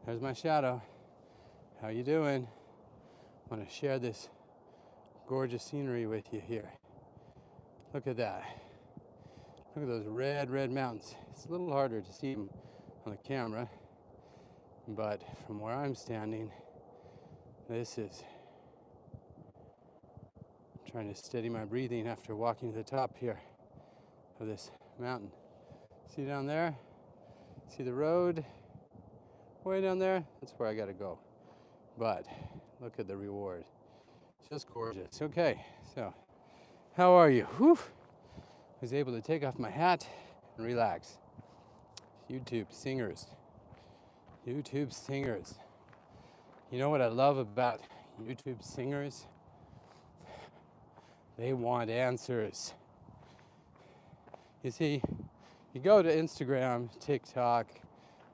There's my shadow. How you doing? I want to share this gorgeous scenery with you here. Look at that. Look at those red mountains. It's a little harder to see them on the camera, but from where I'm standing, this is trying to steady my breathing after walking to the top here of this mountain. See down there? See the road? Way down there? That's where I gotta go. But look at the reward. It's just gorgeous. Okay, so how are you? Whew. I was able to take off my hat and relax. YouTube singers. YouTube singers. You know what I love about YouTube singers? They want answers. You see, you go to Instagram, TikTok,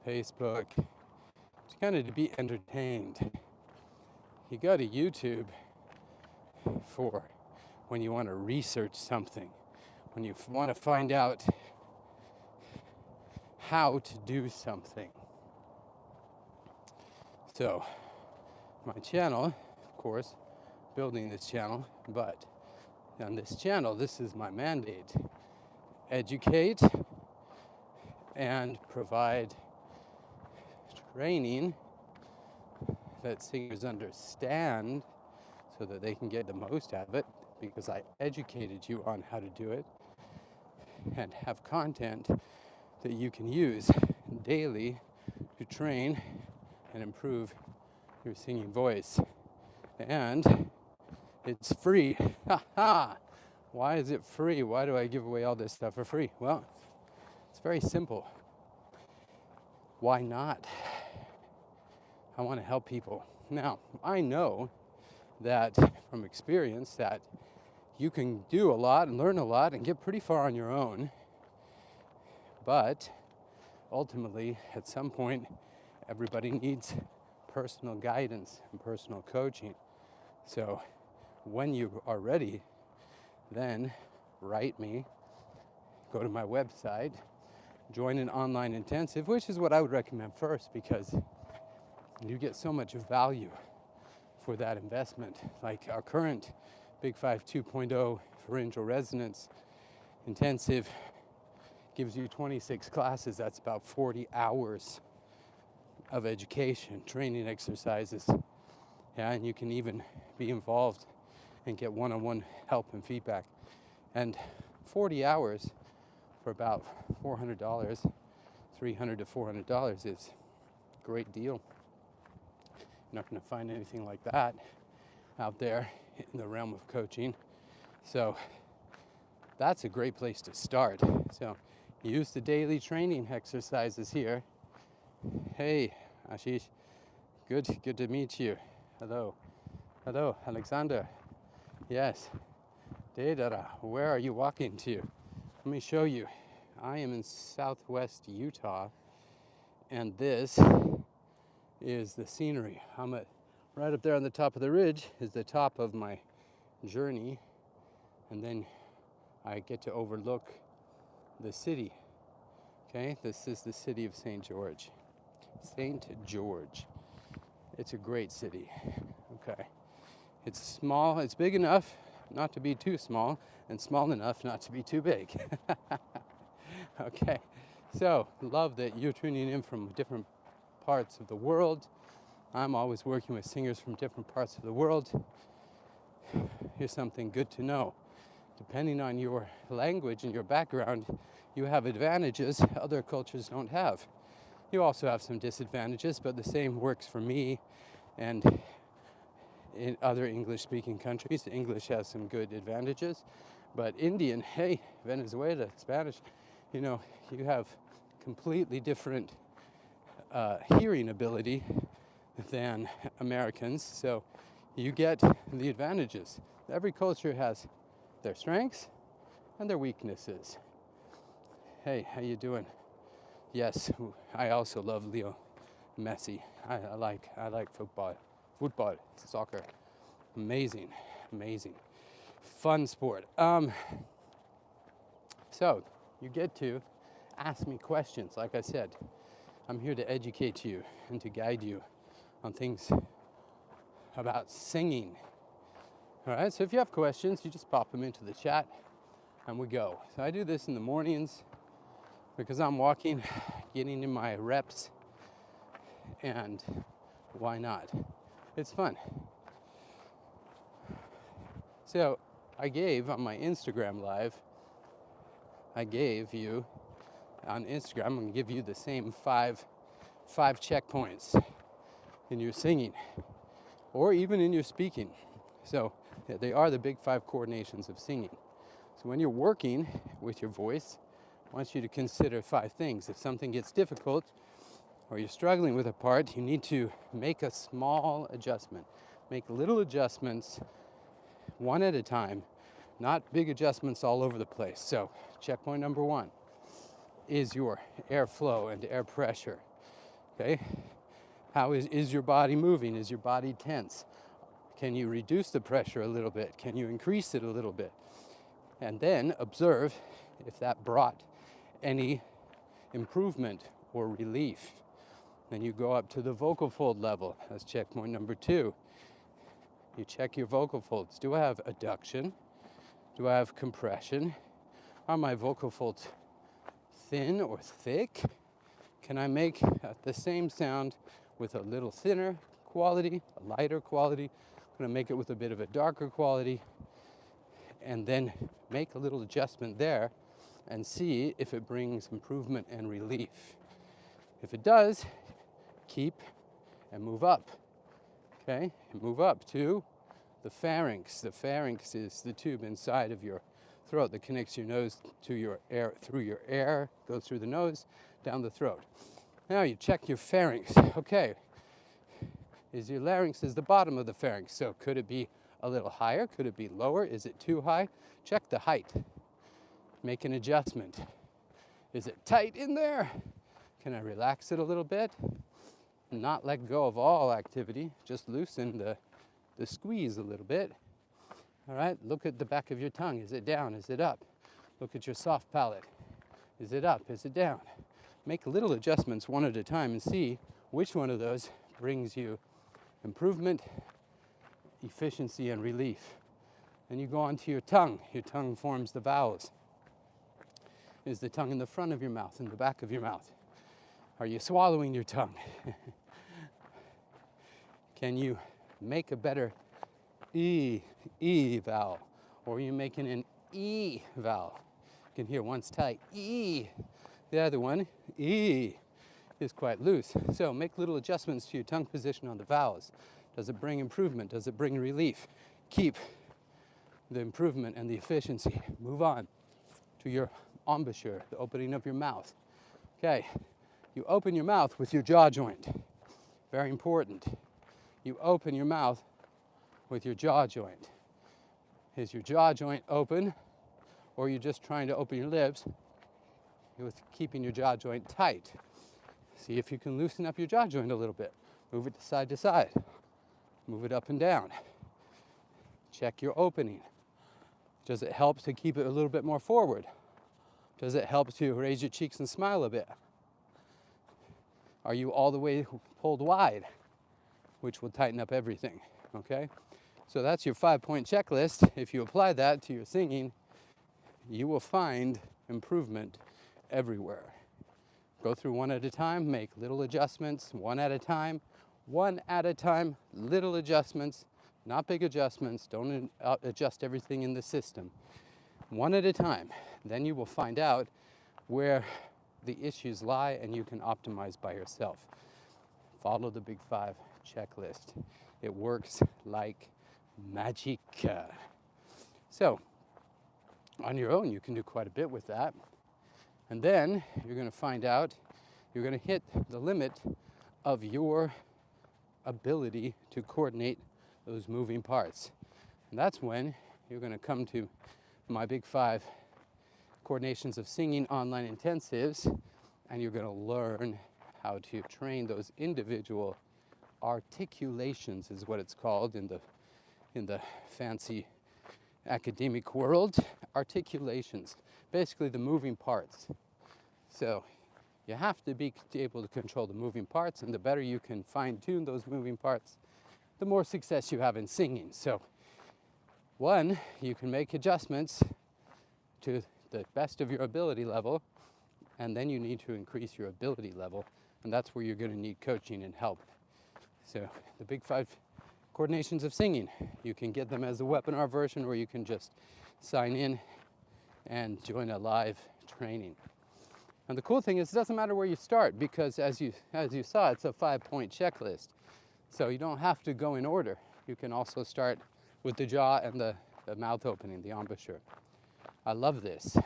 Facebook, to kind of to be entertained. You go to YouTube for when you want to research something, when you want to find out how to do something. So, my channel, of course, building this channel, but on this channel, this is my mandate. Educate and provide training that singers understand so that they can get the most out of it, because I educated you on how to do it, and have content that you can use daily to train and improve your singing voice. And it's free. Ha ha! Why is it free? Why do I give away all this stuff for free? Well, it's very simple. Why not? I want to help people. Now, I know that from experience that you can do a lot and learn a lot and get pretty far on your own. But ultimately, at some point, everybody needs personal guidance and personal coaching. So when you are ready, then write me, go to my website, join an online intensive, which is what I would recommend first, because you get so much value for that investment. Like our current Big 5 2.0 pharyngeal resonance intensive gives you 26 classes. That's about 40 hours of education, training exercises. Yeah, and you can even be involved and get one-on-one help and feedback. And 40 hours for about $400, $300 to $400 is a great deal. You're not going to find anything like that out there in the realm of coaching. So that's a great place to start. So use the daily training exercises here. Hey, Ashish, good to meet you. Hello, Alexander. Yes, Dedara, where are you walking to? Let me show you. I am in southwest Utah, and this is the scenery. Right up there on the top of the ridge is the top of my journey, and then I get to overlook the city. Okay, this is the city of St. George. St. George. It's a great city. Okay. It's small, it's big enough not to be too small, and small enough not to be too big. Okay. So, love that you're tuning in from different parts of the world. I'm always working with singers from different parts of the world. Here's something good to know. Depending on your language and your background, you have advantages other cultures don't have. You also have some disadvantages, but the same works for me and in other English-speaking countries. English has some good advantages, but Indian, hey, Venezuela, Spanish, you know, you have completely different hearing ability than Americans, so you get the advantages. Every culture has their strengths and their weaknesses. Hey, how you doing? Yes, I also love Leo Messi. I like football, soccer. Amazing. Fun sport. So you get to ask me questions. Like I said, I'm here to educate you and to guide you on things about singing. All right, so if you have questions, you just pop them into the chat and we go. So I do this in the mornings because I'm walking, getting in my reps, and why not? It's fun. So I gave on my Instagram live, I gave you on Instagram, I'm gonna give you the same five checkpoints in your singing or even in your speaking. So they are the big 5 coordinations of singing. So when you're working with your voice, I want you to consider 5 things. If something gets difficult or you're struggling with a part, you need to make a small adjustment. Make little adjustments one at a time, not big adjustments all over the place. So checkpoint number 1 is your airflow and air pressure. Okay? How is your body moving? Is your body tense? Can you reduce the pressure a little bit? Can you increase it a little bit? And then observe if that brought any improvement or relief. Then you go up to the vocal fold level. That's checkpoint number 2. You check your vocal folds. Do I have adduction? Do I have compression? Are my vocal folds thin or thick? Can I make the same sound with a little thinner quality, a lighter quality? I'm going to make it with a bit of a darker quality, and then make a little adjustment there and see if it brings improvement and relief. If it does, keep and move up. Okay, and move up to the pharynx. The pharynx is the tube inside of your throat that connects your nose to your air, through your air, goes through the nose, down the throat. Now you check your pharynx. Okay, is your larynx is the bottom of the pharynx, so could it be a little higher? Could it be lower? Is it too high? Check the height. Make an adjustment. Is it tight in there? Can I relax it a little bit? Not let go of all activity, just loosen the squeeze a little bit. All right, look at the back of your tongue. Is it down? Is it up? Look at your soft palate. Is it up? Is it down? Make little adjustments one at a time and see which one of those brings you improvement, efficiency, and relief. Then you go on to your tongue. Your tongue forms the vowels. Is the tongue in the front of your mouth, in the back of your mouth? Are you swallowing your tongue? Can you make a better E vowel? Or are you making an E vowel? You can hear one's tight, E. The other one, E, is quite loose. So make little adjustments to your tongue position on the vowels. Does it bring improvement? Does it bring relief? Keep the improvement and the efficiency. Move on to your embouchure, the opening of your mouth. Okay, you open your mouth with your jaw joint. Very important. You open your mouth with your jaw joint. Is your jaw joint open, or are you just trying to open your lips with keeping your jaw joint tight? See if you can loosen up your jaw joint a little bit. Move it side to side. Move it up and down. Check your opening. Does it help to keep it a little bit more forward? Does it help to raise your cheeks and smile a bit? Are you all the way pulled wide, which will tighten up everything, okay? So that's your 5-point checklist. If you apply that to your singing, you will find improvement everywhere. Go through one at a time, make little adjustments, one at a time, little adjustments, not big adjustments. Don't adjust everything in the system. One at a time. Then you will find out where the issues lie and you can optimize by yourself. Follow the Big 5 checklist. It works like magic. So, on your own, you can do quite a bit with that. And then you're going to find out, you're going to hit the limit of your ability to coordinate those moving parts. And that's when you're going to come to my Big 5 coordinations of singing online intensives, and you're going to learn how to train those individual articulations, is what it's called in the fancy academic world. Articulations, basically the moving parts. So You have to be able to control the moving parts, and the better you can fine-tune those moving parts, the more success you have in singing. So, one, you can make adjustments to the best of your ability level, and then you need to increase your ability level, and that's where you're going to need coaching and help. So the big 5 coordinations of singing, you can get them as a webinar version, or you can just sign in and join a live training. And the cool thing is, it doesn't matter where you start, because as you saw, it's a 5-point checklist. So you don't have to go in order. You can also start with the jaw and the mouth opening, the embouchure. I love this.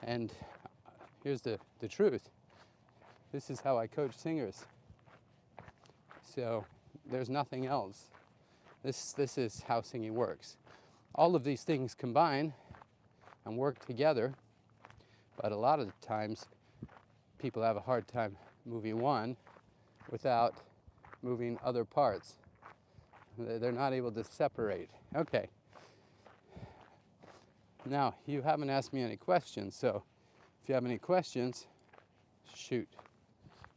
And here's the truth. This is how I coach singers. So there's nothing else. This is how singing works. All of these things combine and work together, but a lot of the times people have a hard time moving one without moving other parts. They're not able to separate. Okay. Now, you haven't asked me any questions, so if you have any questions, shoot.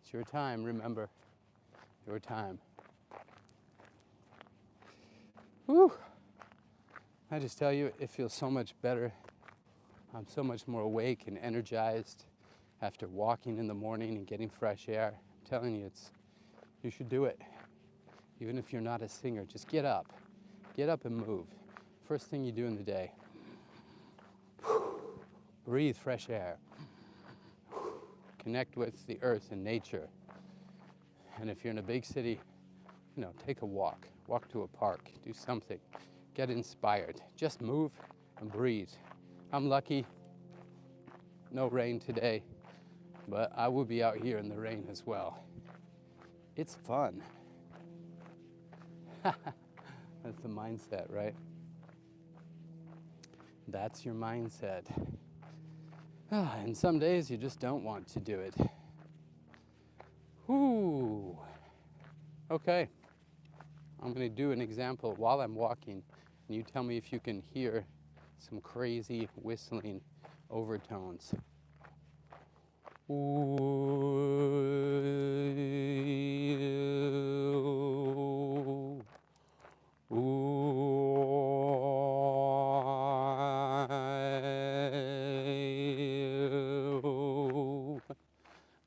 It's your time, remember. Your time. Whew. I just tell you, it feels so much better. I'm so much more awake and energized after walking in the morning and getting fresh air. I'm telling you, you should do it. Even if you're not a singer, just get up. Get up and move. First thing you do in the day. Breathe fresh air. Connect with the earth and nature. And if you're in a big city, take a walk. Walk to a park. Do something. Get inspired. Just move and breathe. I'm lucky. No rain today, but I will be out here in the rain as well. It's fun. That's the mindset, right? That's your mindset. And some days you just don't want to do it. Whew. Okay. I'm going to do an example while I'm walking, and you tell me if you can hear some crazy whistling overtones. Ooh. Ooh.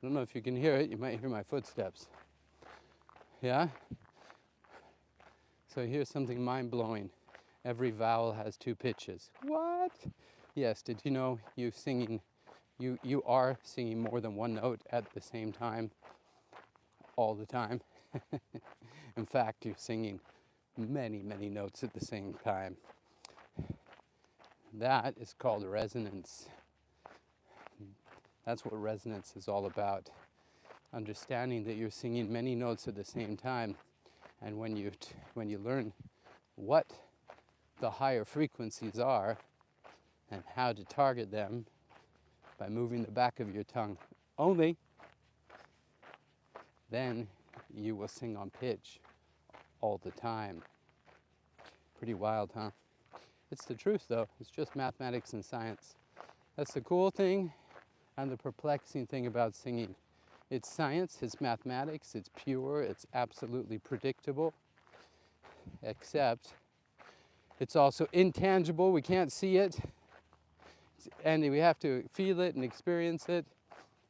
I don't know if you can hear it. You might hear my footsteps. Yeah? So here's something mind-blowing. Every vowel has 2 pitches. What? Yes, did you know you are singing more than one note at the same time all the time? In fact, you're singing many, many notes at the same time. That is called resonance. That's what resonance is all about. Understanding that you're singing many notes at the same time. And when you learn what the higher frequencies are and how to target them by moving the back of your tongue only, then you will sing on pitch all the time. Pretty wild, huh? It's the truth, though. It's just mathematics and science. That's the cool thing and the perplexing thing about singing. It's science, it's mathematics, it's pure, it's absolutely predictable, except it's also intangible. We can't see it, and we have to feel it and experience it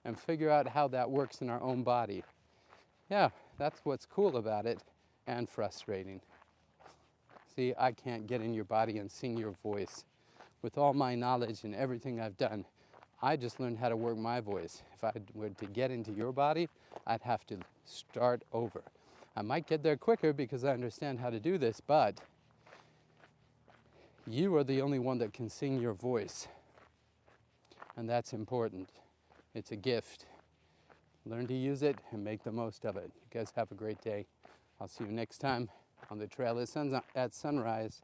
and figure out how that works in our own body. Yeah, that's what's cool about it, and frustrating. See, I can't get in your body and sing your voice. With all my knowledge and everything I've done, I just learned how to work my voice. If I were to get into your body, I'd have to start over. I might get there quicker because I understand how to do this, but you are the only one that can sing your voice. And that's important. It's a gift. Learn to use it and make the most of it. You guys have a great day. I'll see you next time on the trail at sunrise.